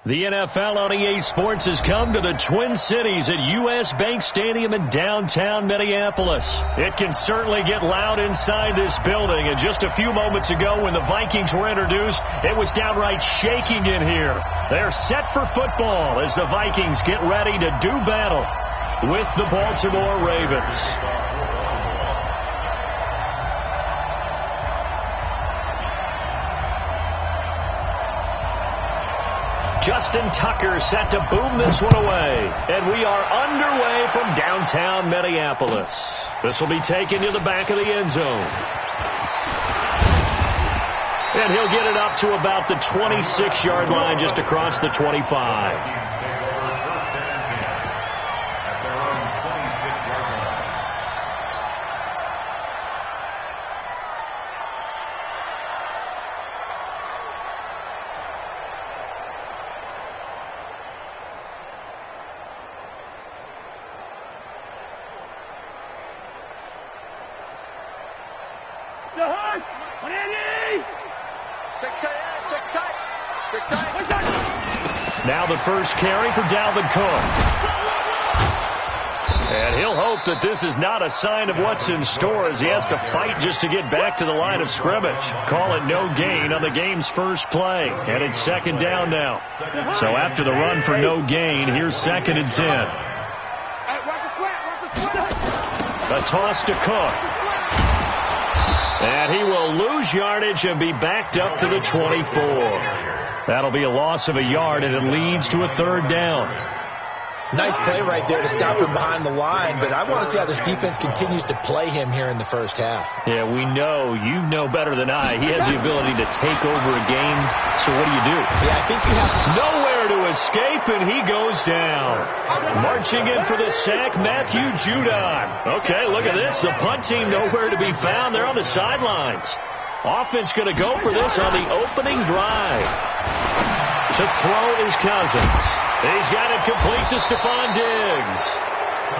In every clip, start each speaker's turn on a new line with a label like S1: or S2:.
S1: The NFL on EA Sports has come to the Twin Cities at U.S. Bank Stadium in downtown Minneapolis. It can certainly get loud inside this building, and just a few moments ago when the Vikings were introduced, it was downright shaking in here. They're set for football as the Vikings get ready to do battle with the Baltimore Ravens. Justin Tucker set to boom this one away. And we are underway from downtown Minneapolis. This will be taken to the back of the end zone. And he'll get it up to about the 26-yard line, just across the 25. Now the first carry for Dalvin Cook. And he'll hope that this is not a sign of what's in store as he has to fight just to get back to the line of scrimmage. Call it no gain on the game's first play. And it's second down now. So after the run for no gain, here's 2nd and 10. A toss to Cook. And he will lose yardage and be backed up to the 24. That'll be a loss of a yard, and it leads to a 3rd down.
S2: Nice play right there to stop him behind the line, but I want to see how this defense continues to play him here in the first half.
S1: Yeah, we know. You know better than I. He has the ability to take over a game, so what do you do?
S2: Yeah, I think you have
S1: nowhere to escape, and he goes down. Marching in for the sack, Matthew Judon. Okay, look at this. The punt team nowhere to be found. They're on the sidelines. Offense going to go for this on the opening drive. To throw is Cousins. He's got it complete to Stephon Diggs.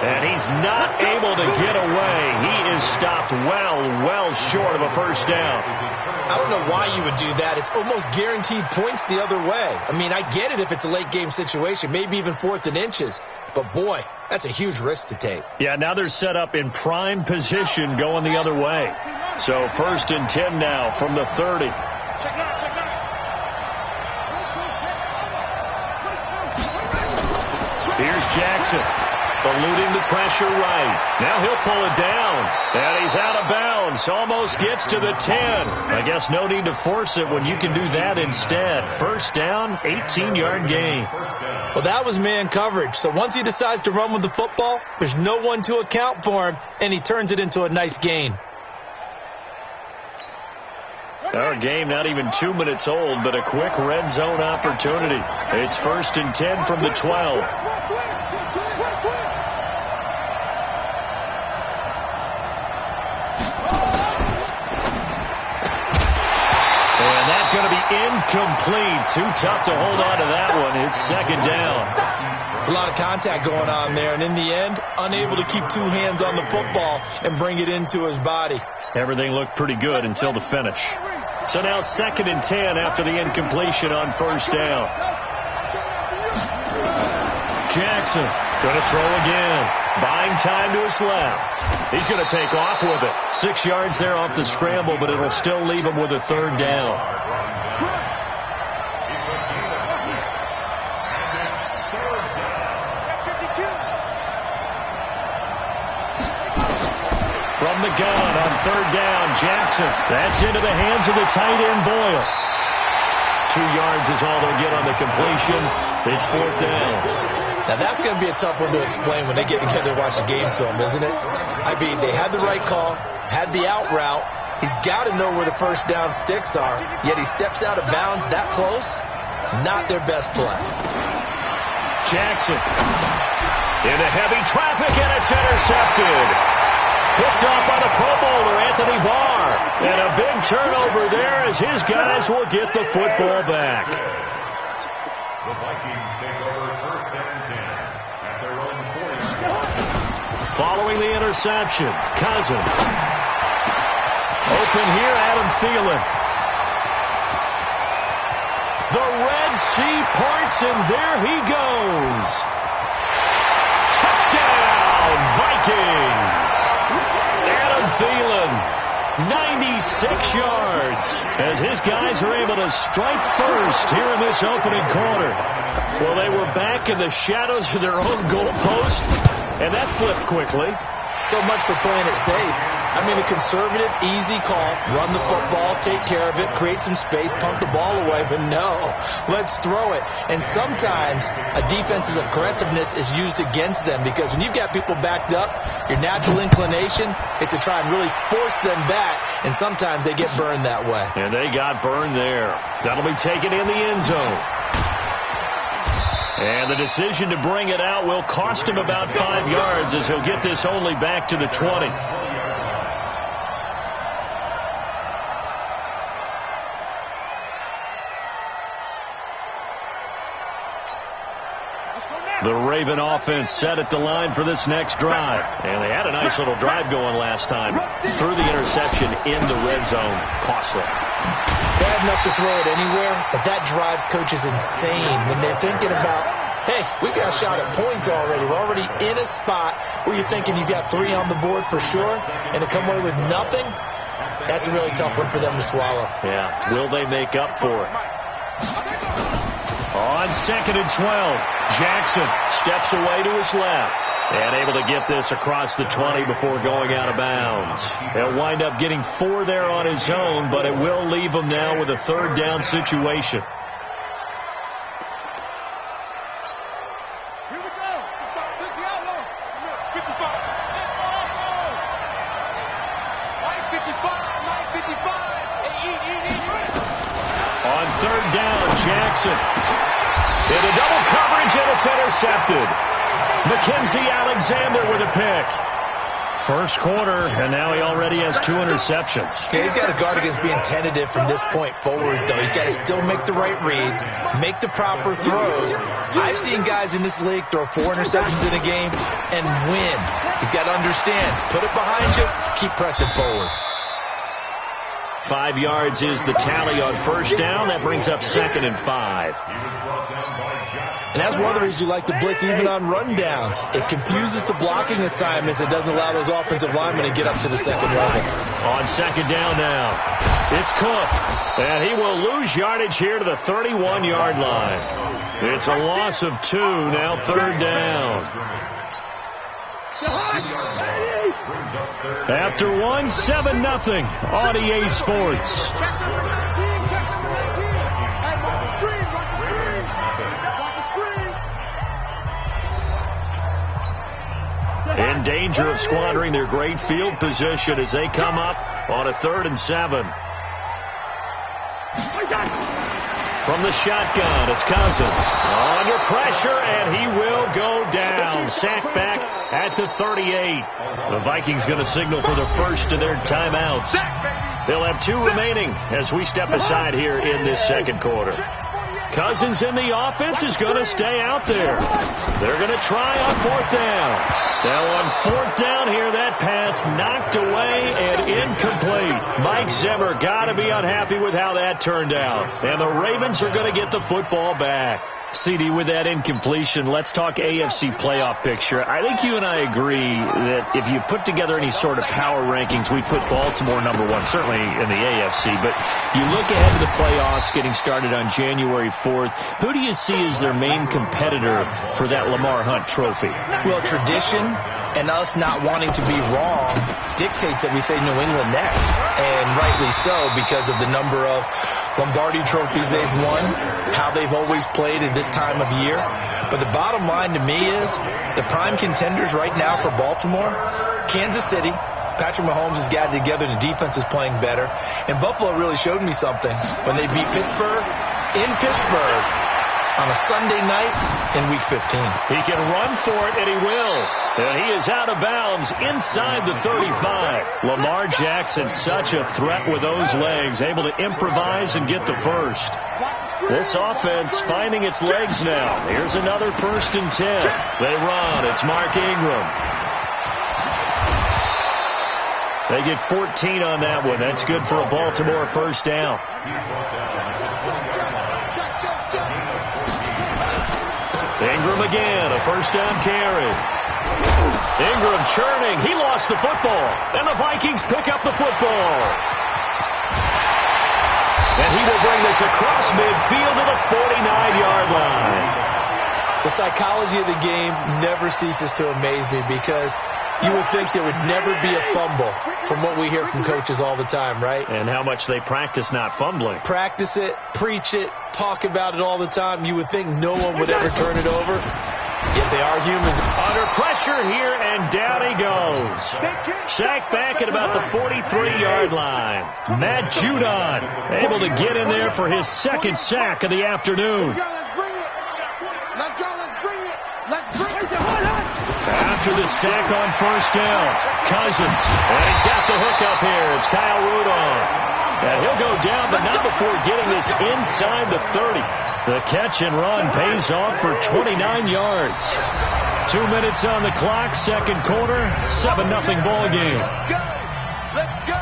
S1: And he's not able to get away. He is stopped well short of a first down.
S2: I don't know why you would do that. It's almost guaranteed points the other way. I mean, I get it if it's a late game situation, maybe even 4th and inches. But, boy, that's a huge risk to take.
S1: Yeah, now they're set up in prime position going the other way. So 1st and 10 now from the 30. Here's Jackson, eluding the pressure right. Now he'll pull it down, and he's out of bounds. Almost gets to the 10. I guess no need to force it when you can do that instead. 1st down, 18-yard gain.
S2: Well, that was man coverage. So once he decides to run with the football, there's no one to account for him, and he turns it into a nice gain.
S1: Our game not even 2 minutes old, but a quick red zone opportunity. It's 1st and 10 from the 12. And that's going to be incomplete. Too tough to hold on to that one. It's 2nd down.
S2: It's a lot of contact going on there, and in the end, unable to keep 2 hands on the football and bring it into his body.
S1: Everything looked pretty good until the finish. So now 2nd and 10 after the incompletion on 1st down. Jackson going to throw again. Buying time to his left. He's going to take off with it. 6 yards there off the scramble, but it'll still leave him with a 3rd down. From the gun on 3rd down, Jackson. That's into the hands of the tight end, Boyle. 2 yards is all they'll get on the completion. It's 4th down.
S2: Now, that's going to be a tough one to explain when they get together and watch the game film, isn't it? I mean, they had the right call, had the out route. He's got to know where the 1st down sticks are, yet he steps out of bounds that close. Not their best play.
S1: Jackson into heavy traffic, and it's intercepted. Picked off by the Pro Bowler, Anthony Barr. And a big turnover there as his guys will get the football back.
S3: The Vikings take over 1st and 10 at their own 40.
S1: Following the interception, Cousins. Open here, Adam Thielen. The red sea parts, and there he goes. Touchdown, Vikings. Adam Thielen, 96 yards, as his guys are able to strike first here in this opening quarter. Well, they were back in the shadows of their own goalpost, and that flipped quickly.
S2: So much for playing it safe. I mean, a conservative, easy call. Run the football, take care of it, create some space, punt the ball away. But no, let's throw it. And sometimes a defense's aggressiveness is used against them, because when you've got people backed up, your natural inclination is to try and really force them back, and sometimes they get burned that way.
S1: And they got burned there. That'll be taken in the end zone. And the decision to bring it out will cost him about 5 yards, as he'll get this only back to the 20. The Raven offense set at the line for this next drive. And they had a nice little drive going last time. Threw the interception in the red zone. Costly.
S2: Bad enough to throw it anywhere, but that drives coaches insane when they're thinking about, hey, we've got a shot at points already. We're already in a spot where you're thinking you've got 3 on the board for sure, and to come away with nothing, that's a really tough one for them to swallow.
S1: Yeah, will they make up for it? On 2nd and 12, Jackson steps away to his left and able to get this across the 20 before going out of bounds. He'll wind up getting 4 there on his own, but it will leave him now with a 3rd down situation.
S4: Here we go. 50 outlaw. 55. 955.
S1: On 3rd down, Jackson. Into double coverage, and it's intercepted. Mackenzie Alexander with a pick. First quarter, and now he already has 2 interceptions.
S2: Yeah, he's got to guard against being tentative from this point forward, though. He's got to still make the right reads, make the proper throws. I've seen guys in this league throw 4 interceptions in a game and win. He's got to understand, put it behind you, keep pressing forward.
S1: 5 yards is the tally on first down. That brings up 2nd and 5.
S2: And that's one of the reasons you like to blitz even on rundowns. It confuses the blocking assignments. It doesn't allow those offensive linemen to get up to the second level.
S1: On 2nd down now, it's Cook. And he will lose yardage here to the 31-yard line. It's a loss of 2, now 3rd down. After 1, 7-0 on EA Sports. In danger of squandering their great field position as they come up on a 3rd and 7. From the shotgun, it's Cousins. Under pressure, and he will go down. Sacked back at the 38. The Vikings going to signal for the first of their timeouts. They'll have 2 remaining as we step aside here in this second quarter. Cousins in the offense is going to stay out there. They're going to try on 4th down. Now on 4th down here, that pass knocked away and incomplete. Mike Zimmer got to be unhappy with how that turned out. And the Ravens are going to get the football back. CD, with that incompletion, let's talk AFC playoff picture. I think you and I agree that if you put together any sort of power rankings, we'd put Baltimore #1, certainly in the AFC. But you look ahead to the playoffs getting started on January 4th. Who do you see as their main competitor for that Lamar Hunt trophy?
S2: Well, tradition and us not wanting to be wrong dictates that we say New England next. And rightly so, because of the number of Lombardi trophies they've won, how they've always played at this time of year. But the bottom line to me is the prime contenders right now for Baltimore, Kansas City. Patrick Mahomes has gotten together. The defense is playing better. And Buffalo really showed me something when they beat Pittsburgh in Pittsburgh on a Sunday night in Week 15.
S1: He can run for it, and he will. And he is out of bounds inside the 35. Lamar Jackson, such a threat with those legs, able to improvise and get the first. This offense finding its legs now. Here's another 1st and 10. They run. It's Mark Ingram. They get 14 on that one. That's good for a Baltimore 1st down. Ingram again, a first down carry. Ingram churning. He lost the football. And the Vikings pick up the football. And he will bring this across midfield to the 49-yard line.
S2: The psychology of the game never ceases to amaze me because you would think there would never be a fumble from what we hear from coaches all the time, right?
S1: And how much they practice not fumbling.
S2: Practice it, preach it, talk about it all the time. You would think no one would ever turn it over, yet they are humans.
S1: Under pressure here, and down he goes. Sacked back at about the 43-yard line. Matt Judon able to get in there for his second sack of the afternoon. After the sack on first down, Cousins. And he's got the hook up here. It's Kyle Rudolph. And he'll go down, but not before getting this inside the 30. The catch and run pays off for 29 yards. 2 minutes on the clock, second quarter, 7-0 ball game.
S4: Let's go.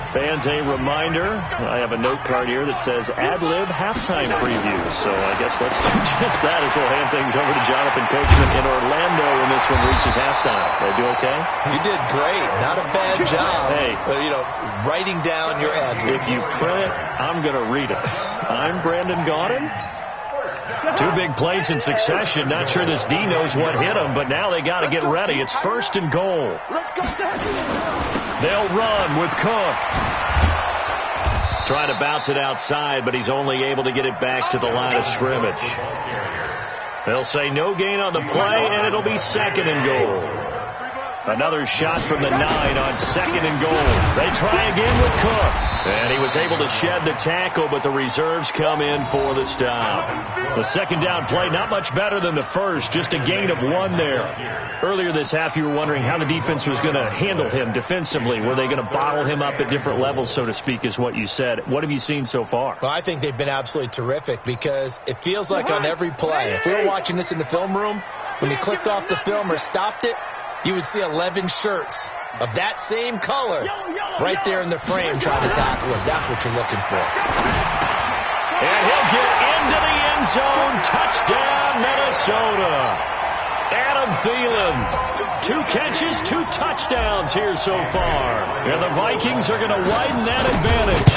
S1: Fans, a reminder, I have a note card here that says ad-lib halftime preview. So I guess let's do just that as we'll hand things over to Jonathan Coachman in Orlando when this one reaches halftime. Did I do okay?
S2: You did great. Not a bad job.
S1: Hey.
S2: Writing down your ad-libs.
S1: If you print it, I'm going to read it. I'm Brandon Gaudin. 2 big plays in succession. Not sure this D knows what hit him, but now they got to get ready. It's first and goal.
S4: Let's go.
S1: They'll run with Cook. Trying to bounce it outside, but he's only able to get it back to the line of scrimmage. They'll say no gain on the play, and it'll be second and goal. Another shot from the 9 on second and goal. They try again with Cook. And he was able to shed the tackle, but the reserves come in for the stop. The second down play, not much better than the first, just a gain of 1 there. Earlier this half, you were wondering how the defense was going to handle him defensively. Were they going to bottle him up at different levels, so to speak, is what you said. What have you seen so far?
S2: Well, I think they've been absolutely terrific because it feels like on every play, if we were watching this in the film room, when he clicked off the film or stopped it, you would see 11 shirts of that same color right there in the frame trying to tackle him. That's what you're looking for.
S1: And he'll get into the end zone. Touchdown, Minnesota. Adam Thielen. 2 catches, 2 touchdowns here so far. And the Vikings are going to widen that advantage.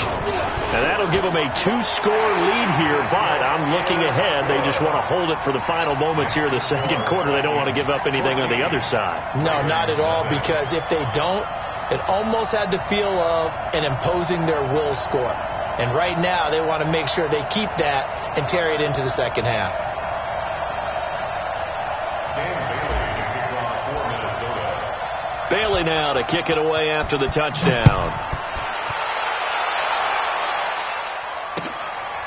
S1: And that'll give them a 2-score lead here, but I'm looking ahead. They just want to hold it for the final moments here in the second quarter. They don't want to give up anything on the other side.
S2: No, not at all, because if they don't, it almost had the feel of an imposing their will score. And right now, they want to make sure they keep that and carry it into the second half.
S1: Bailey now to kick it away after the touchdown.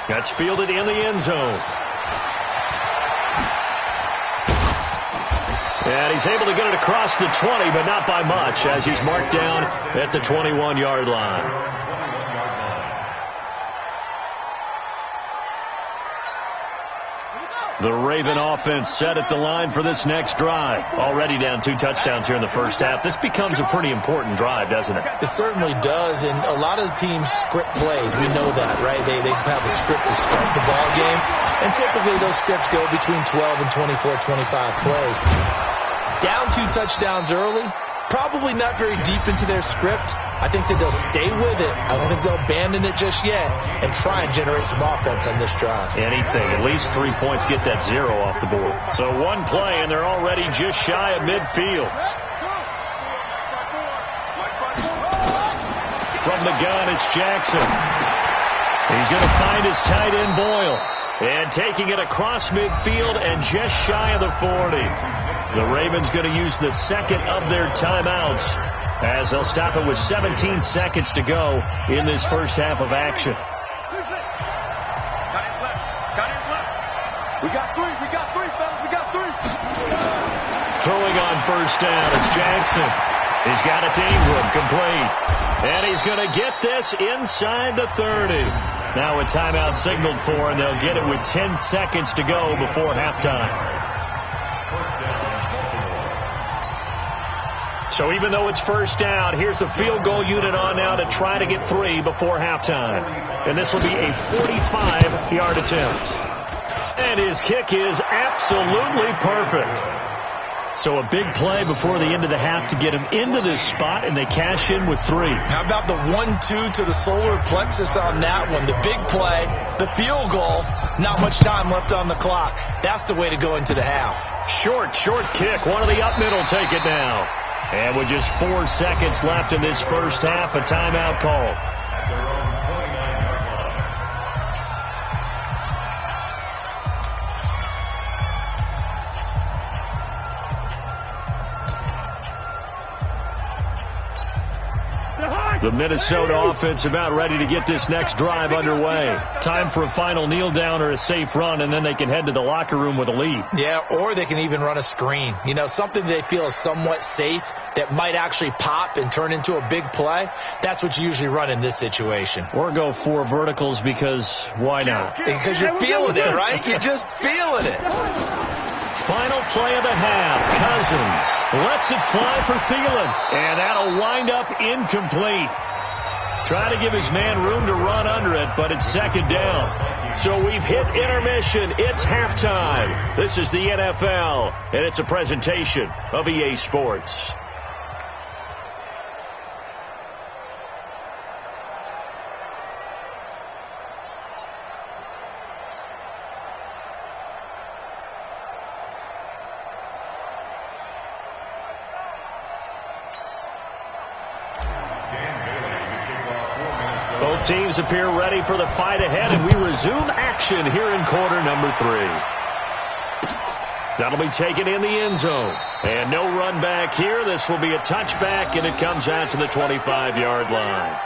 S1: That's fielded in the end zone. And he's able to get it across the 20, but not by much, as he's marked down at the 21-yard line. The Raven offense set at the line for this next drive. Already down 2 touchdowns here in the first half. This becomes a pretty important drive, doesn't it?
S2: It certainly does, and a lot of the teams script plays. We know that, right? They have a script to start the ball game, and typically those scripts go between 12 and 24, 25 plays. Down 2 touchdowns early, probably not very deep into their script. I think that they'll stay with it. I don't think they'll abandon it just yet and try and generate some offense on this drive.
S1: Anything. At least 3 points, get that 0 off the board. So 1 play, and they're already just shy of midfield. From the gun, it's Jackson. He's going to find his tight end, Boyle. And taking it across midfield and just shy of the 40. The Ravens going to use the second of their timeouts as they'll stop it with 17 seconds to go in this first half of action.
S4: Got him left. We got 3, fellas. We got 3.
S1: Throwing on first down, it's Jackson. He's got it to Ingram, complete. And he's going to get this inside the 30. Now a timeout signaled for, and they'll get it with 10 seconds to go before halftime. So even though it's first down, here's the field goal unit on now to try to get 3 before halftime. And this will be a 45-yard attempt. And his kick is absolutely perfect. So a big play before the end of the half to get him into this spot, and they cash in with 3.
S2: How about the 1-2 to the solar plexus on that one? The big play, the field goal, not much time left on the clock. That's the way to go into the half.
S1: Short kick. One of the up middle take it now. And with just 4 seconds left in this first half, a timeout call. The Minnesota offense about ready to get this next drive underway. Time for a final kneel down or a safe run, and then they can head to the locker room with a lead.
S2: Yeah, or they can even run a screen. You know, something they feel is somewhat safe that might actually pop and turn into a big play. That's what you usually run in this situation.
S1: Or go 4 verticals because why not?
S2: Because you're feeling it, right? You're just feeling it.
S1: Final play of the half. Cousins lets it fly for Thielen. And that'll wind up incomplete. Trying to give his man room to run under it, but it's second down. So we've hit intermission. It's halftime. This is the NFL, and it's a presentation of EA Sports. Both teams appear ready for the fight ahead, and we resume action here in quarter number 3. That'll be taken in the end zone. And no run back here. This will be a touchback, and it comes out to the 25-yard line.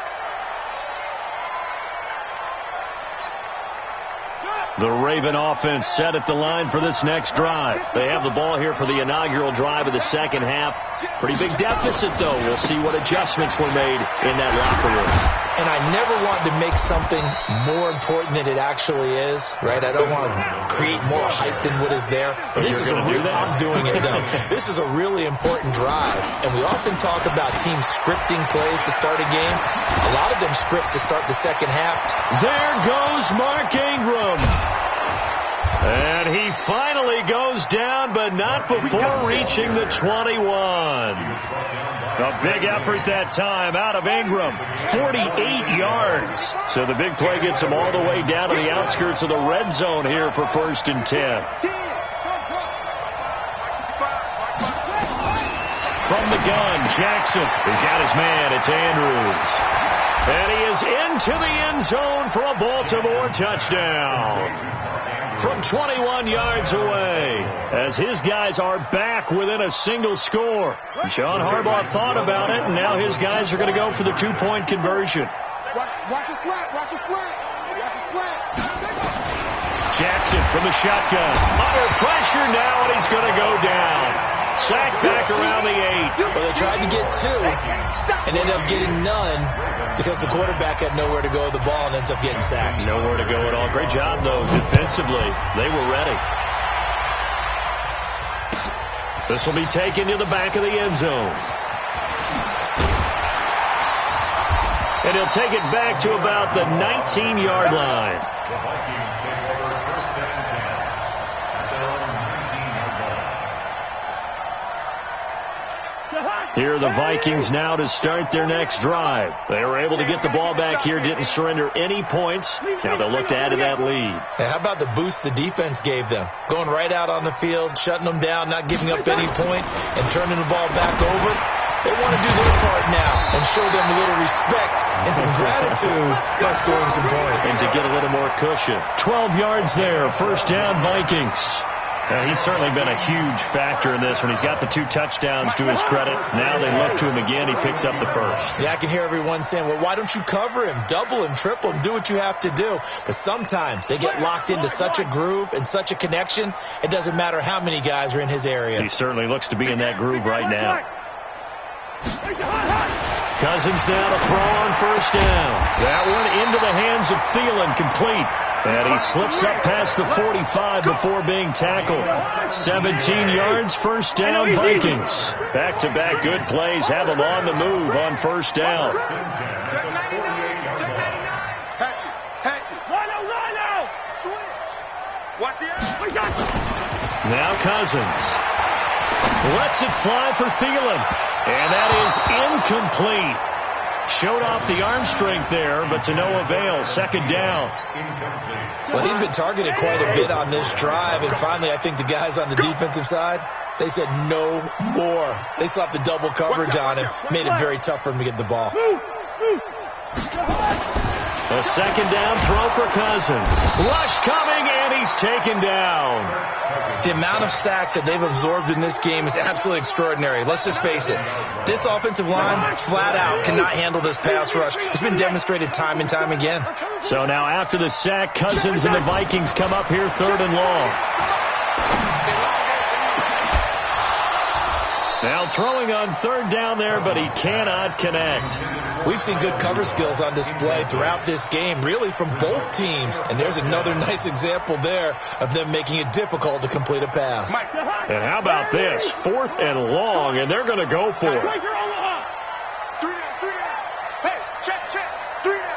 S1: The Raven offense set at the line for this next drive. They have the ball here for the inaugural drive of the second half. Pretty big deficit, though. We'll see what adjustments were made in that locker room.
S2: And I never want to make something more important than it actually is, right? I don't want to create more hype than what is there.
S1: But this is
S2: I'm doing it, though. This is a really important drive. And we often talk about teams scripting plays to start a game. A lot of them script to start the second half.
S1: There goes Mark Ingram. And he finally goes down, but not before reaching the 21. A big effort that time out of Ingram. 48 yards. So the big play gets him all the way down to the outskirts of the red zone here for 1st and 10. From the gun, Jackson has got his man. It's Andrews. And he is into the end zone for a Baltimore touchdown. From 21 yards away, as his guys are back within a single score. John Harbaugh thought about it, and now his guys are going to go for the 2-point conversion.
S4: Watch a slant, watch a slant, watch a slant.
S1: Jackson from the shotgun. Under pressure now, and he's going to go down. Sacked back around the 8.
S2: Well, they tried to get 2 and ended up getting none because the quarterback had nowhere to go with the ball and ends up getting sacked.
S1: Nowhere to go at all. Great job, though, defensively. They were ready. This will be taken to the back of the end zone. And he'll take it back to about the 19-yard line.
S3: The Vikings take over 1st and 10 at their own 19-yard line.
S1: Here are the Vikings now to start their next drive. They were able to get the ball back here, didn't surrender any points. Now they'll look to add to that lead.
S2: And how about the boost the defense gave them? Going right out on the field, shutting them down, not giving up any points, and turning the ball back over. They want to do their part now and show them a little respect and some gratitude by scoring some points.
S1: And to get a little more cushion. 12 yards there, 1st down Vikings. He's certainly been a huge factor in this when he's got the 2 touchdowns to his credit. Now they look to him again. He picks up the 1st.
S2: Yeah, I can hear everyone saying, well, why don't you cover him, double him, triple him, do what you have to do. But sometimes they get locked into such a groove and such a connection, it doesn't matter how many guys are in his area.
S1: He certainly looks to be in that groove right now. Cousins now to throw on 1st down. That one into the hands of Thielen, complete. And he slips up past the 45 before being tackled. 17 yards, 1st down Vikings. Back-to-back good plays have them on the move on 1st down.
S4: Watch the edge.
S1: Now Cousins lets it fly for Thielen, and that is incomplete. Showed off the arm strength there, but to no avail. Second down.
S2: Well, he'd been targeted quite a bit on this drive, and finally I think the guys on the defensive side, they said no more. They slapped the double coverage on him, made it very tough for him to get the ball.
S1: A second down throw for Cousins. Rush coming, and he's taken down.
S2: The amount of sacks that they've absorbed in this game is absolutely extraordinary. Let's just face it. This offensive line, flat out, cannot handle this pass rush. It's been demonstrated time and time again.
S1: So now after the sack, Cousins and the Vikings come up here 3rd and long. Now throwing on 3rd down there, but he cannot connect.
S2: We've seen good cover skills on display throughout this game, really from both teams. And there's another nice example there of them making it difficult to complete a pass.
S1: And how about this? 4th and long, and they're going to go for it.
S4: 3 down. Hey, check. 3 down.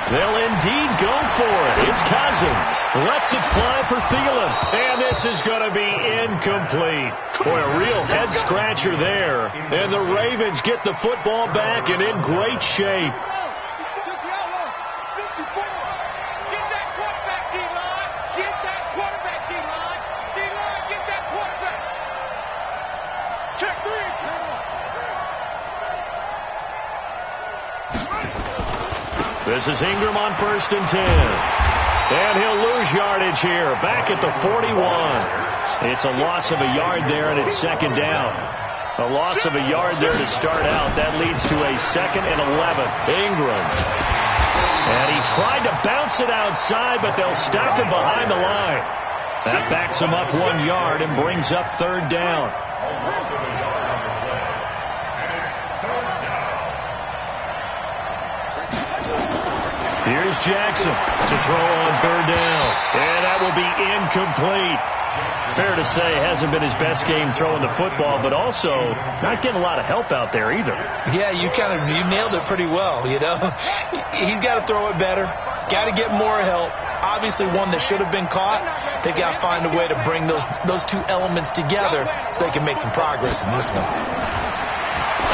S1: They'll indeed go for it. It's Cousins. Lets it fly for Thielen. And this is going to be incomplete. Boy, a real head-scratcher there. And the Ravens get the football back and in great shape. This is Ingram on 1st and 10. And he'll lose yardage here. Back at the 41. It's a loss of a yard there, and it's 2nd down. A loss of a yard there to start out. That leads to a 2nd and 11. Ingram. And he tried to bounce it outside, but they'll stop him behind the line. That backs him up 1 yard and brings up 3rd down. Here's Jackson to throw on 3rd down. And that will be incomplete. Fair to say, hasn't been his best game throwing the football, but also not getting a lot of help out there either.
S2: Yeah, you nailed it pretty well, you know. He's got to throw it better. Got to get more help. Obviously one that should have been caught. They've got to find a way to bring those two elements together so they can make some progress in this one.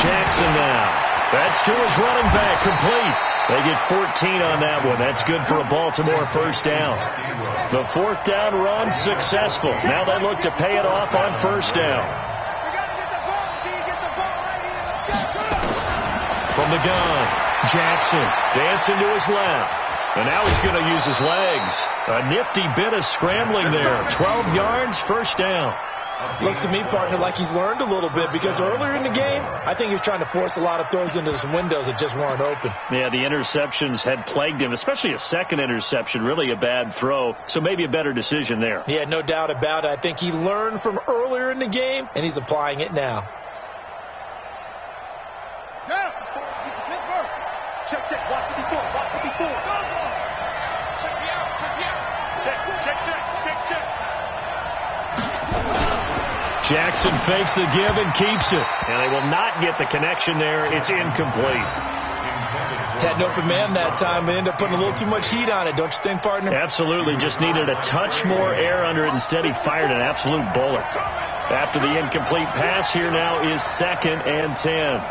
S1: Jackson now. That's to his running back, complete. They get 14 on that one. That's good for a Baltimore 1st down. The 4th down run successful. Now they look to pay it off on 1st down. From the gun, Jackson dancing to his left. And now he's going to use his legs. A nifty bit of scrambling there. 12 yards, 1st down.
S2: Looks to me, partner, like he's learned a little bit, because earlier in the game, I think he was trying to force a lot of throws into some windows that just weren't open.
S1: Yeah, the interceptions had plagued him, especially a second interception, really a bad throw, so maybe a better decision there.
S2: Yeah, no doubt about it. I think he learned from earlier in the game, and he's applying it now.
S4: Yeah. Check. Watch the before. Check me out. Check.
S1: Jackson fakes the give and keeps it. And they will not get the connection there. It's incomplete.
S2: Had an open man that time, but ended up putting a little too much heat on it, don't you think, partner?
S1: Absolutely. Just needed a touch more air under it. Instead, he fired an absolute bullet. After the incomplete pass, here now is 2nd and 10.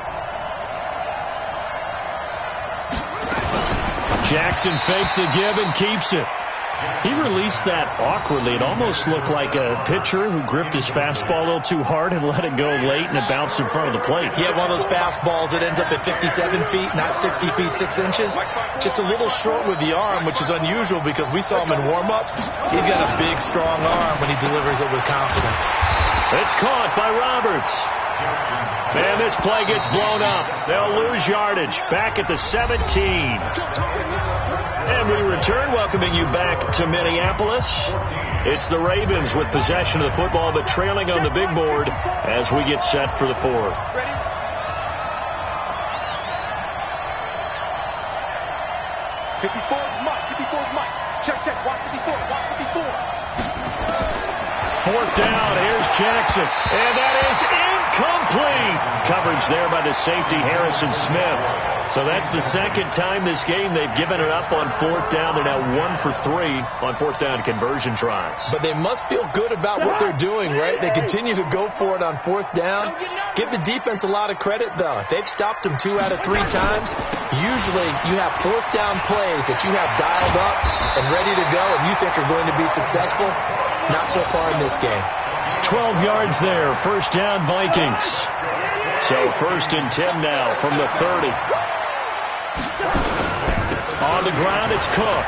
S1: Jackson fakes the give and keeps it. He released that awkwardly. It almost looked like a pitcher who gripped his fastball a little too hard and let it go late, and it bounced in front of the plate.
S2: Yeah, one of those fastballs that ends up at 57 feet, not 60 feet, 6 inches. Just a little short with the arm, which is unusual because we saw him in warm-ups. He's got a big, strong arm when he delivers it with confidence.
S1: It's caught by Roberts. And this play gets blown up. They'll lose yardage. Back at the 17. And we return, welcoming you back to Minneapolis. It's the Ravens with possession of the football, but trailing on the big board as we get set for the 4th.
S4: Ready? 54's Mike. Check. Watch the before.
S1: 4th down. Here's Jackson. And that is incomplete. Coverage there by the safety, Harrison Smith. So that's the second time this game they've given it up on 4th down. They're now 1 for 3 on 4th down conversion tries.
S2: But they must feel good about what they're doing, right? They continue to go for it on 4th down. Give the defense a lot of credit, though. They've stopped them 2 out of 3 times. Usually you have 4th down plays that you have dialed up and ready to go and you think are going to be successful. Not so far in this game.
S1: 12 yards there. 1st down, Vikings. So 1st and 10 now from the 30. On the ground, it's Cook.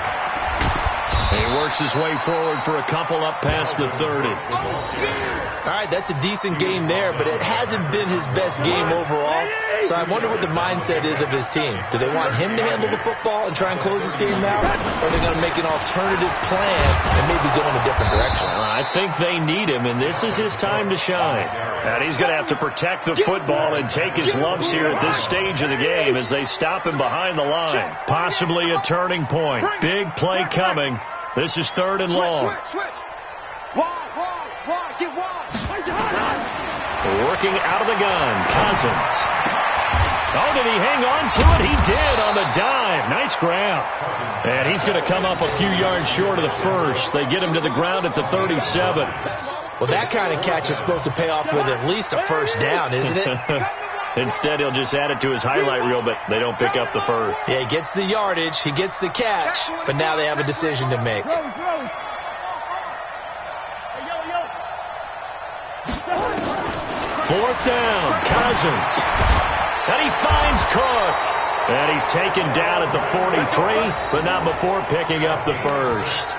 S1: He works his way forward for a couple up past the 30.
S2: All right, that's a decent game there, but it hasn't been his best game overall. So I wonder what the mindset is of his team. Do they want him to handle the football and try and close this game out? Or are they going to make an alternative plan and maybe go in a different direction?
S1: I think they need him, and this is his time to shine. And he's going to have to protect the football and take his lumps here at this stage of the game as they stop him behind the line. Possibly a turning point. Big play coming. This is 3rd and long.
S4: Wide, get wide.
S1: Working out of the gun, Cousins. Oh, did he hang on to it? He did on the dive. Nice grab. And he's going to come up a few yards short of the first. They get him to the ground at the 37.
S2: Well, that kind of catch is supposed to pay off with at least a 1st down, isn't it?
S1: Instead, he'll just add it to his highlight reel, but they don't pick up the first.
S2: Yeah, he gets the yardage, he gets the catch, but now they have a decision to make.
S1: 4th down, Cousins. And he finds Cook. And he's taken down at the 43, but not before picking up the first.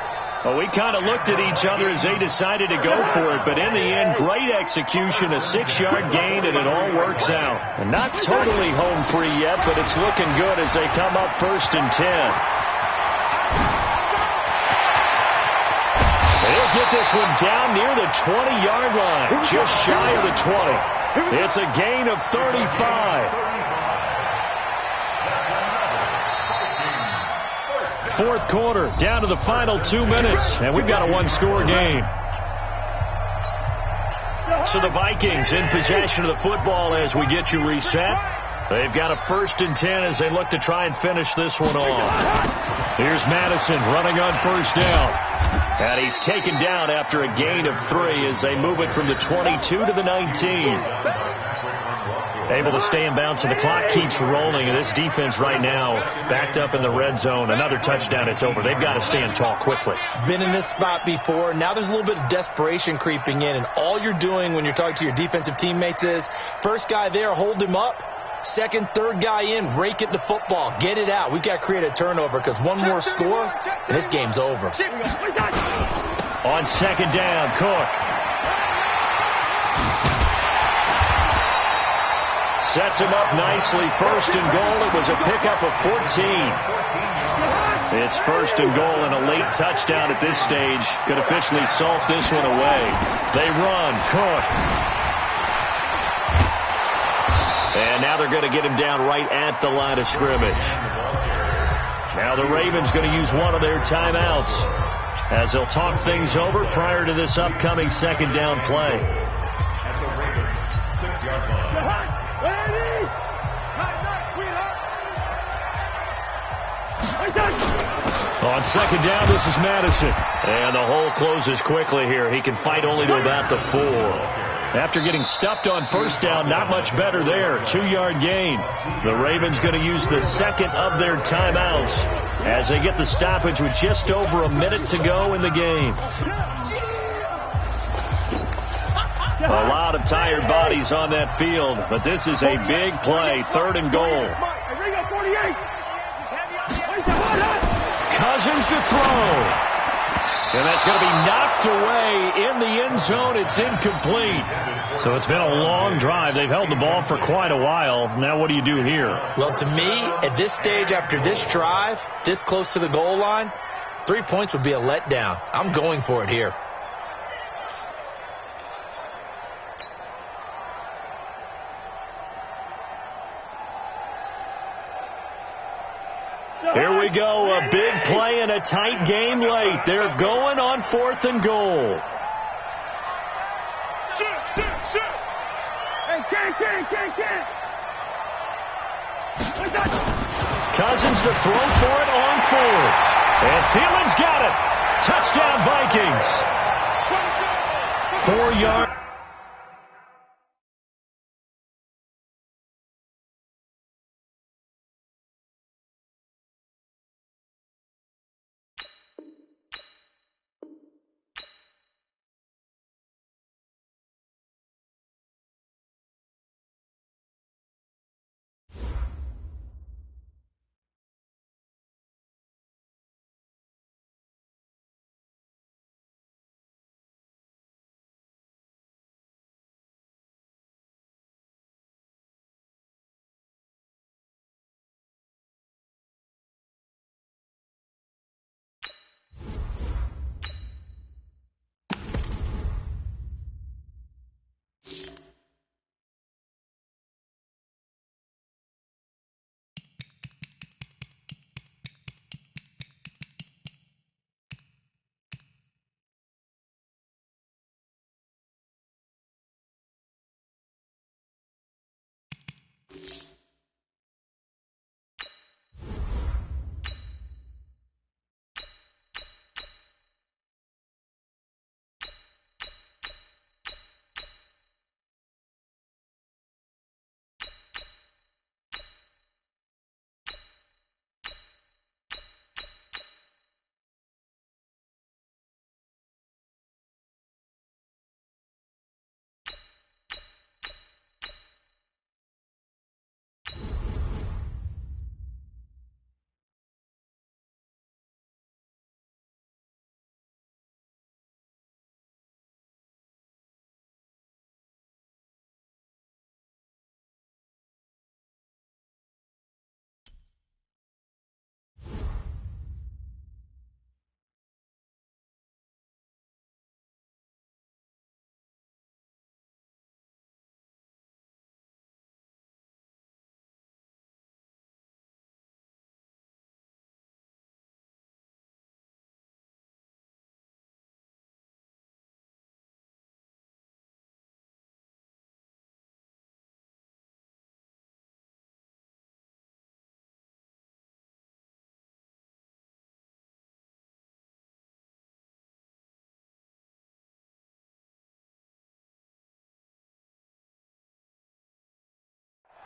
S1: Well, we kind of looked at each other as they decided to go for it, but in the end, great execution, a 6-yard gain, and it all works out. And not totally home free yet, but it's looking good as they come up 1st and 10. They'll get this one down near the 20-yard line, just shy of the 20. It's a gain of 35. 4th quarter, down to the final 2 minutes, and we've got a 1-score game. So the Vikings in possession of the football as we get you reset. They've got a 1st and 10 as they look to try and finish this one off. Here's Madison running on 1st down. And he's taken down after a gain of 3 as they move it from the 22 to the 19. Able to stay in bounds, and the clock keeps rolling. And this defense right now backed up in the red zone. Another touchdown, it's over. They've got to stand tall quickly.
S2: Been in this spot before. Now there's a little bit of desperation creeping in. And all you're doing when you're talking to your defensive teammates is, first guy there, hold him up. Second, third guy in, rake it to football. Get it out. We've got to create a turnover because one more score, and this game's over.
S1: On 2nd down, Cook. Sets him up nicely. 1st and goal. It was a pickup of 14. It's 1st and goal and a late touchdown at this stage. Could officially salt this one away. They run. Cook. And now they're going to get him down right at the line of scrimmage. Now the Ravens going to use one of their timeouts as they'll talk things over prior to this upcoming 2nd down play.
S3: At the Ravens 6-yard line.
S1: On 2nd down, this is Madison. And the hole closes quickly here. He can fight only to about the 4. After getting stuffed on 1st down, not much better there. 2-yard gain. The Ravens going to use the 2nd of their timeouts as they get the stoppage with just over a minute to go in the game. A lot of tired bodies on that field, but this is a big play. 3rd and goal. Cousins to throw. And that's going to be knocked away in the end zone. It's incomplete. So it's been a long drive. They've held the ball for quite a while. Now what do you do here?
S2: Well, to me, at this stage, after this drive, this close to the goal line, 3 points would be a letdown. I'm going for it here.
S1: Here we go, a big play and a tight game late. They're going on 4th and goal. Cousins to throw for it on 4th. And Thielen's got it. Touchdown, Vikings. 4 yards.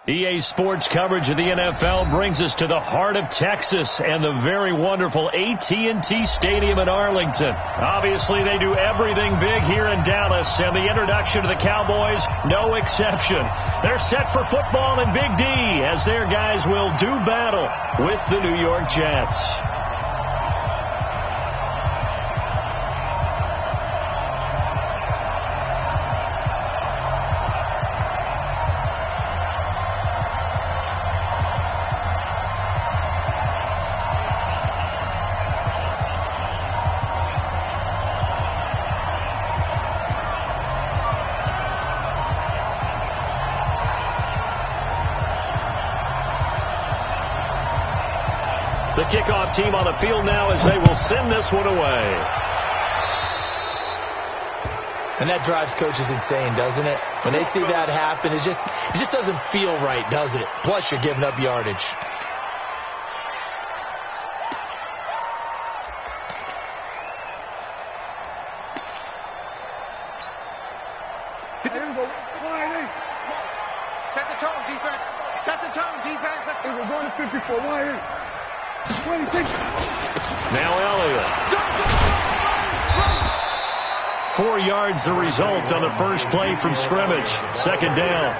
S1: EA Sports coverage of the NFL brings us to the heart of Texas and the very wonderful AT&T Stadium in Arlington. Obviously, they do everything big here in Dallas, and the introduction to the Cowboys, no exception. They're set for football in Big D as their guys will do battle with the New York Jets. The kickoff team on the field now as they will send this one away.
S2: And that drives coaches insane, doesn't it? When they see that happen, it just doesn't feel right, does it? Plus, you're giving up yardage.
S5: Set the tone, defense. Set the tone, defense. Let's go. We're going to 54. Why? 26.
S1: Now Elliott. 4 yards the result on the first play from scrimmage. Second down.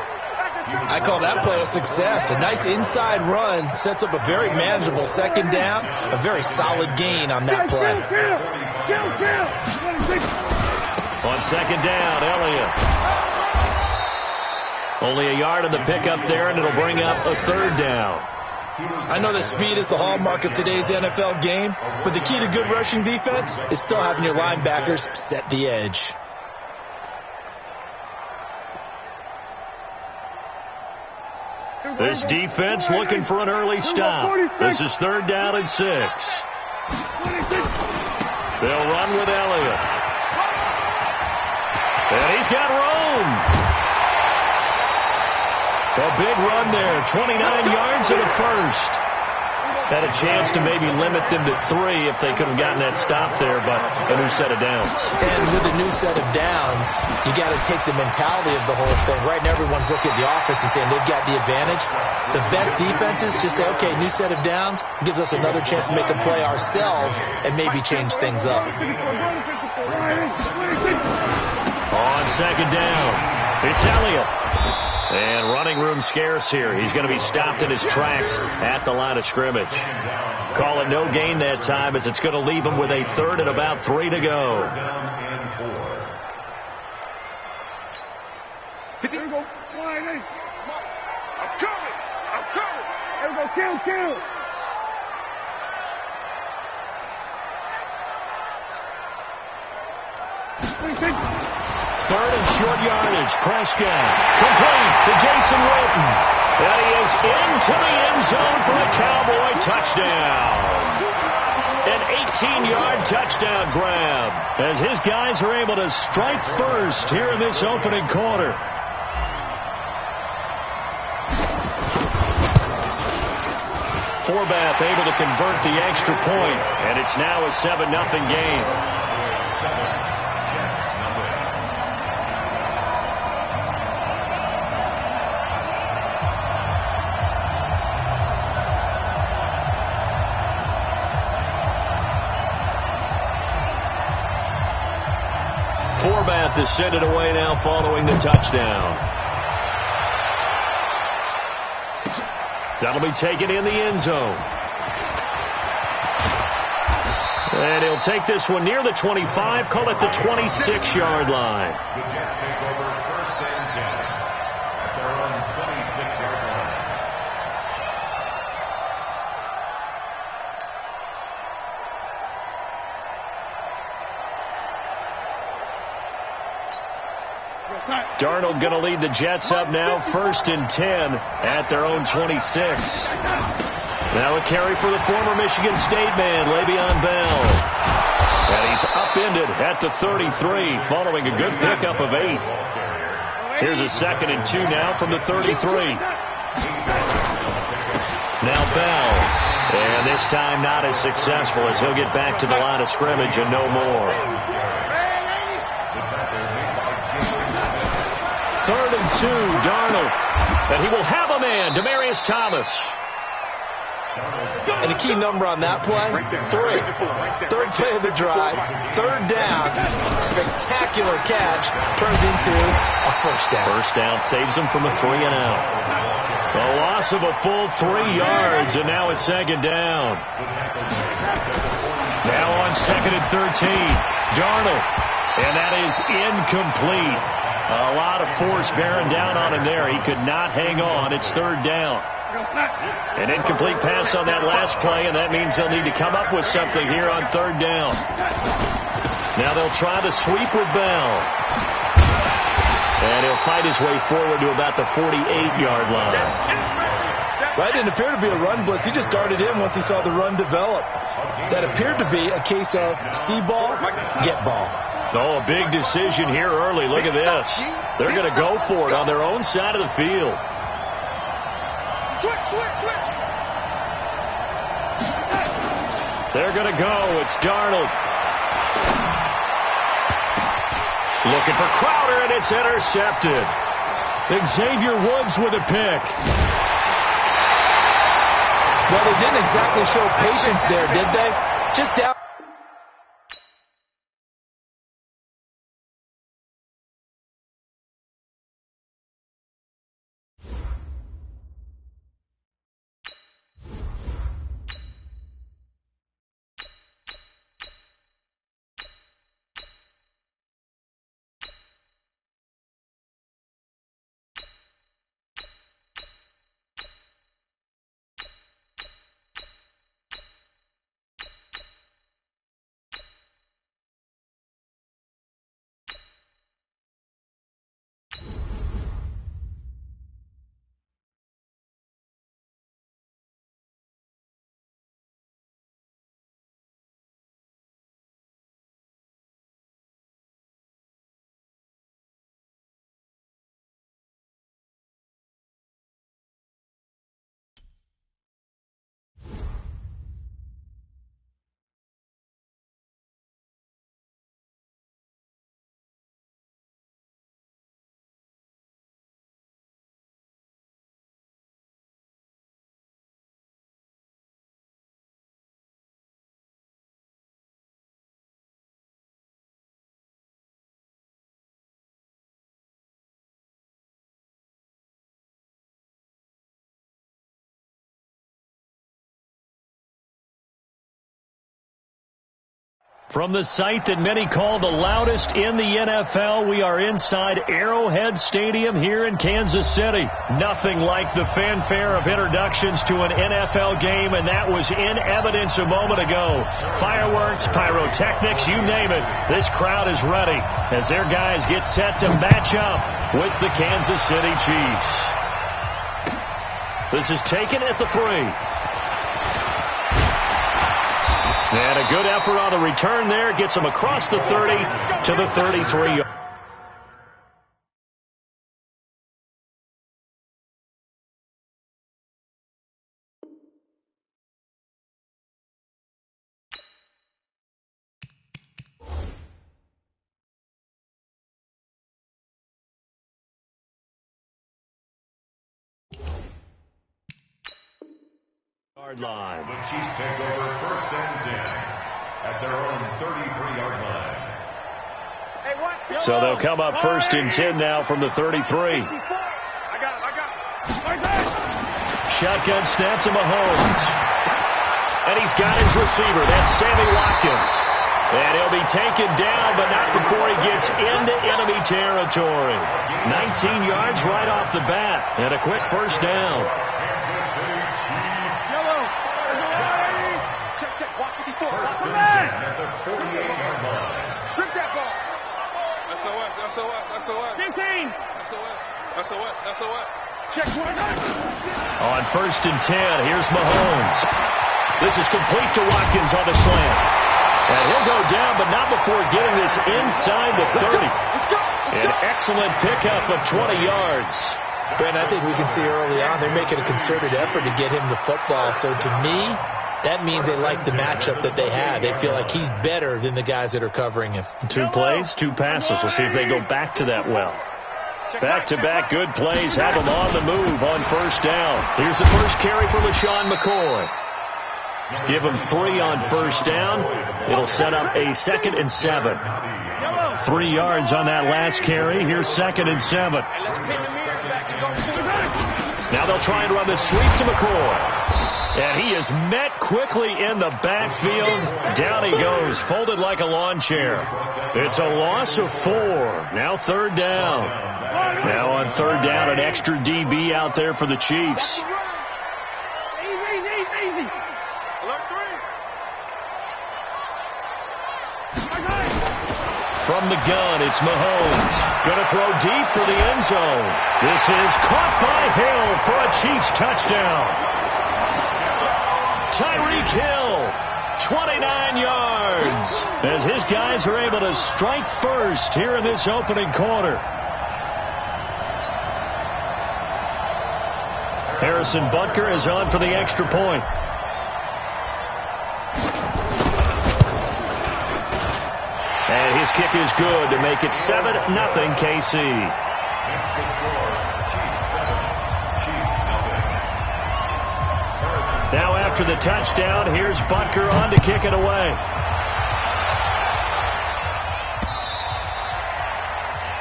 S2: I call that play a success. A nice inside run sets up a very manageable second down. A very solid gain on that play.
S1: On second down, Elliott. Only a yard on the pickup there, and it'll bring up a third down.
S2: I know that speed is the hallmark of today's NFL game, but the key to good rushing defense is still having your linebackers set the edge.
S1: This defense looking for an early stop. This is third down and 6. They'll run with Elliott. And he's got room. A big run there, 29 yards in the first. Had a chance to maybe limit them to 3 if they could have gotten that stop there, but a new set of downs.
S2: And with a new set of downs, you got to take the mentality of the whole thing. Right now, everyone's looking at the offense and saying they've got the advantage. The best defenses just say, okay, new set of downs gives us another chance to make a play ourselves and maybe change things up.
S1: On second down, it's Elliott. And running room scarce here. He's going to be stopped in his tracks at the line of scrimmage. Call it no gain that time as it's going to leave him with a third and about 3 to go.
S5: Here we go. I'm coming. Here we go. Kill.
S1: Third and short yardage. Prescott complete to Jason Witten. And he is into the end zone for a Cowboy touchdown. An 18-yard touchdown grab as his guys are able to strike first here in this opening quarter. Forbath able to convert the extra point, and it's now a 7-0 game. Forbath is sent it away now following the touchdown. That'll be taken in the end zone. And he'll take this one near the 25, call it the 26-yard line.
S3: The Jets take over first and 10 at their own 26-yard line.
S1: Darnold going to lead the Jets up now, first and 10 at their own 26. Now a carry for the former Michigan State man, Le'Veon Bell. And he's upended at the 33 following a good pickup of 8. Here's a 2nd and 2 now from the 33. Now Bell. And this time not as successful as he'll get back to the line of scrimmage and no more. 3rd and 2, Darnold. And he will have a man, Demaryius Thomas.
S2: And a key number on that play, 3. Third play of the drive, 3rd down, spectacular catch, turns into a first down.
S1: First down saves him from a 3 and out. A loss of a full 3 yards, and now it's 2nd down. Now on 2nd and 13, Darnold. And that is incomplete. A lot of force bearing down on him there. He could not hang on. It's 3rd down. An incomplete pass on that last play, and that means they'll need to come up with something here on 3rd down. Now they'll try the sweep with Bell. And he'll fight his way forward to about the 48-yard line.
S2: That didn't appear to be a run blitz. He just darted in once he saw the run develop. That appeared to be a case of see ball, get ball.
S1: Oh, a big decision here early. Look at this. They're going to go for it on their own side of the field.
S5: Switch.
S1: They're going to go. It's Darnold. Looking for Crowder, and it's intercepted. Xavier Woods with a pick.
S2: Well, they didn't exactly show patience there, did they? Just down.
S1: From the site that many call the loudest in the NFL, we are inside Arrowhead Stadium here in Kansas City. Nothing like the fanfare of introductions to an NFL game, and that was in evidence a moment ago. Fireworks, pyrotechnics, you name it. This crowd is ready as their guys get set to match up with the Kansas City Chiefs. This is taken at the 3. And a good effort on the return there. Gets him across the 30 to the 33. Line.
S3: The Chiefs take over 1st and 10 at their own 33-yard line.
S1: So they'll come up 1st and 10 now from the 33.
S5: I got it.
S1: Shotgun snap to Mahomes. And he's got his receiver. That's Sammy Watkins. And he'll be taken down, but not before he gets into enemy territory. 19 yards right off the bat. And a quick 1st down.
S3: At the 48-yard line.
S5: Strip that ball.
S4: SOS.
S5: 15.
S4: SOS.
S5: Check one.
S1: On 1st and 10, here's Mahomes. This is complete to Watkins on the slant. And he'll go down, but not before getting this inside the 30. An excellent pickup of 20 yards.
S2: Brent, I think we can see early on they're making a concerted effort to get him the football. So to me, that means they like the matchup that they have. They feel like he's better than the guys that are covering him.
S1: 2 plays, 2 passes. We'll see if they go back to that well. Back-to-back good plays have them on the move on 1st down. Here's the first carry for LaShawn McCoy. Give him 3 on 1st down. It'll set up a 2nd and 7. 3 yards on that last carry. Here's 2nd and 7. Now they'll try and run the sweep to McCoy. And he is met quickly in the backfield. Down he goes, folded like a lawn chair. It's a loss of 4. Now 3rd down. Now on 3rd down, an extra DB out there for the Chiefs.
S5: Easy. Alert 3.
S1: From the gun, it's Mahomes. Going to throw deep for the end zone. This is caught by Hill for a Chiefs touchdown. Tyreek Hill, 29 yards, as his guys are able to strike first here in this opening quarter. Harrison Butker is on for the extra point. And his kick is good to make it 7-0 KC. Now after the touchdown, here's Butker on to kick it away.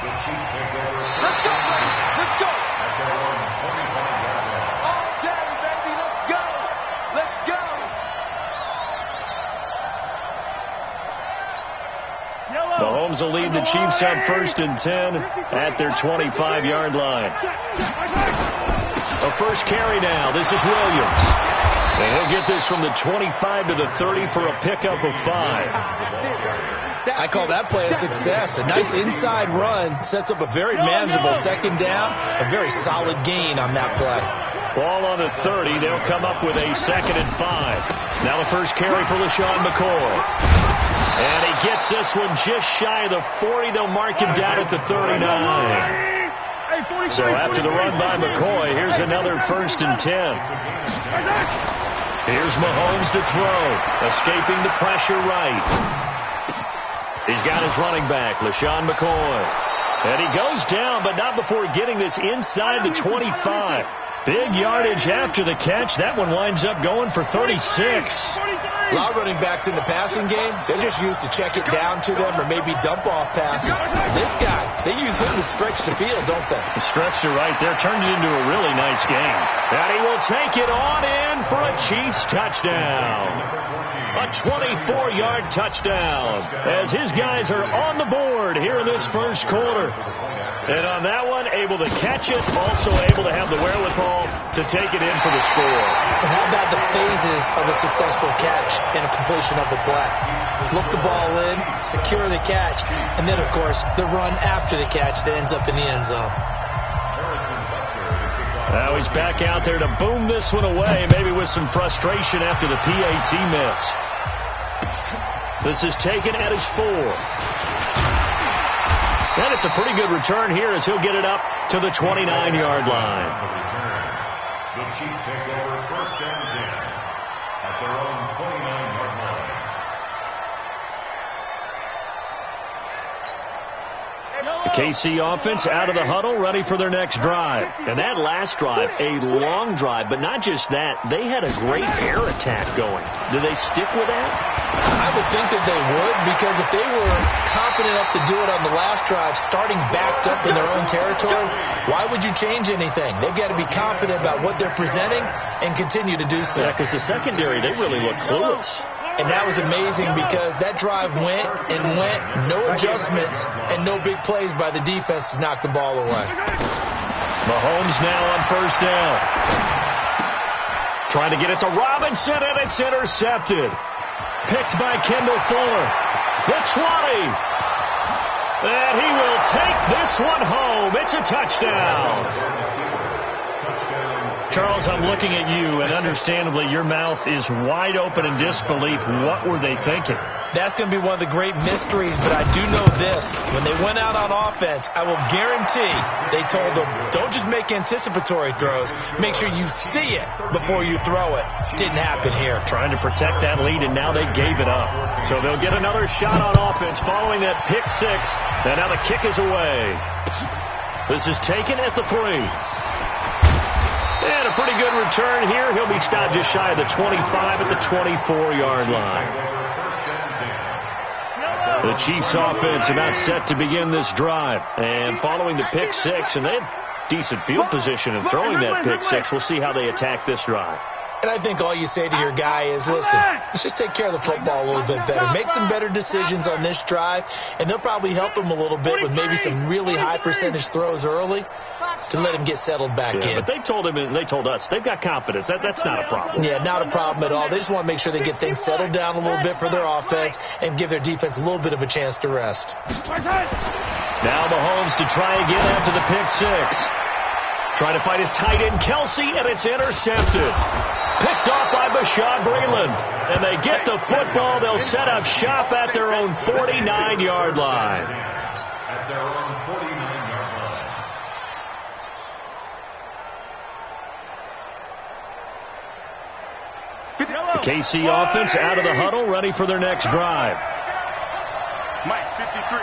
S3: The Chiefs take over.
S5: Let's go.
S3: At their own 45-yard line.
S5: All day, baby. Let's go.
S1: Mahomes will lead the Chiefs up 1st and 10 at their 25-yard line. A first carry now. This is Williams. And he'll get this from the 25 to the 30 for a pickup of 5.
S2: I call that play a success. A nice inside run sets up a very manageable 2nd down. A very solid gain on that play.
S1: Ball on the 30. They'll come up with a 2nd and 5. Now the first carry for LaShawn McCoy. And he gets this one just shy of the 40. They'll mark him down at the 39. So after the run by McCoy, here's another 1st and 10. Here's Mahomes to throw. Escaping the pressure right. He's got his running back, LaShawn McCoy. And he goes down, but not before getting this inside the 25. Big yardage after the catch. That one winds up going for 36.
S2: A lot of running backs in the passing game, they're just used to check it down to them or maybe dump off passes. This guy, they use him to stretch the field, don't they?
S1: Stretched it right there, turned it into a really nice game. And he will take it on in for a Chiefs touchdown. A 24-yard touchdown as his guys are on the board here in this first quarter. And on that one, able to catch it, also able to have the wherewithal to take it in for the score.
S2: And how about the phases of a successful catch and a completion of a play? Look the ball in, secure the catch, and then, of course, the run after the catch that ends up in the end zone.
S1: Now he's back out there to boom this one away, maybe with some frustration after the PAT miss. This is taken at his 4. And it's a pretty good return here as he'll get it up to the 29-yard line.
S3: The Chiefs take over first and 10 at their own 29-yard line.
S1: The KC offense out of the huddle, ready for their next drive. And that last drive, a long drive, but not just that. They had a great air attack going. Do they stick with that?
S2: I would think that they would, because if they were confident enough to do it on the last drive, starting backed up in their own territory, why would you change anything? They've got to be confident about what they're presenting and continue to do so.
S1: Yeah, because the secondary, they really look clueless.
S2: And that was amazing because that drive went and went, no adjustments and no big plays by the defense to knock the ball away.
S1: Mahomes now on first down. Trying to get it to Robinson, and it's intercepted. Picked by Kendall Fuller. The 20. And he will take this one home. It's a touchdown. Charles, I'm looking at you, and understandably your mouth is wide open in disbelief. What were they thinking?
S2: That's going to be one of the great mysteries, but I do know this. When they went out on offense, I will guarantee they told them, don't just make anticipatory throws. Make sure you see it before you throw it. Didn't happen here.
S1: Trying to protect that lead, and now they gave it up. So they'll get another shot on offense following that pick 6. And now the kick is away. This is taken at the 3. And a pretty good return here. He'll be stopped just shy of the 25 at the 24-yard line. The Chiefs offense about set to begin this drive. And following the pick 6, and they have decent field position in throwing that pick 6. We'll see how they attack this drive.
S2: And I think all you say to your guy is, listen, let's just take care of the football a little bit better. Make some better decisions on this drive, and they'll probably help him a little bit with maybe some really high percentage throws early to let him get settled back in.
S1: But they told him and they told us they've got confidence. That's not a problem.
S2: Yeah, not a problem at all. They just want to make sure they get things settled down a little bit for their offense and give their defense a little bit of a chance to rest.
S1: Now Mahomes to try again after the pick 6. Trying to fight his tight end, Kelsey, and it's intercepted. Picked off by Bashaud Breeland. And they get the football. They'll set up shop at their own 49-yard line.
S3: At their own 49-yard line.
S1: The KC offense out of the huddle, ready for their next drive.
S5: Mike, 53.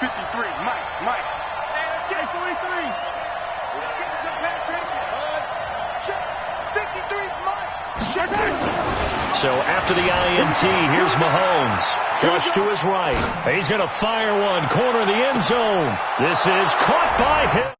S5: 53. Mike. Hey, let's get 43.
S1: So after the INT, here's Mahomes. Flush to his right. He's going to fire one. Corner of the end zone. This is caught by him.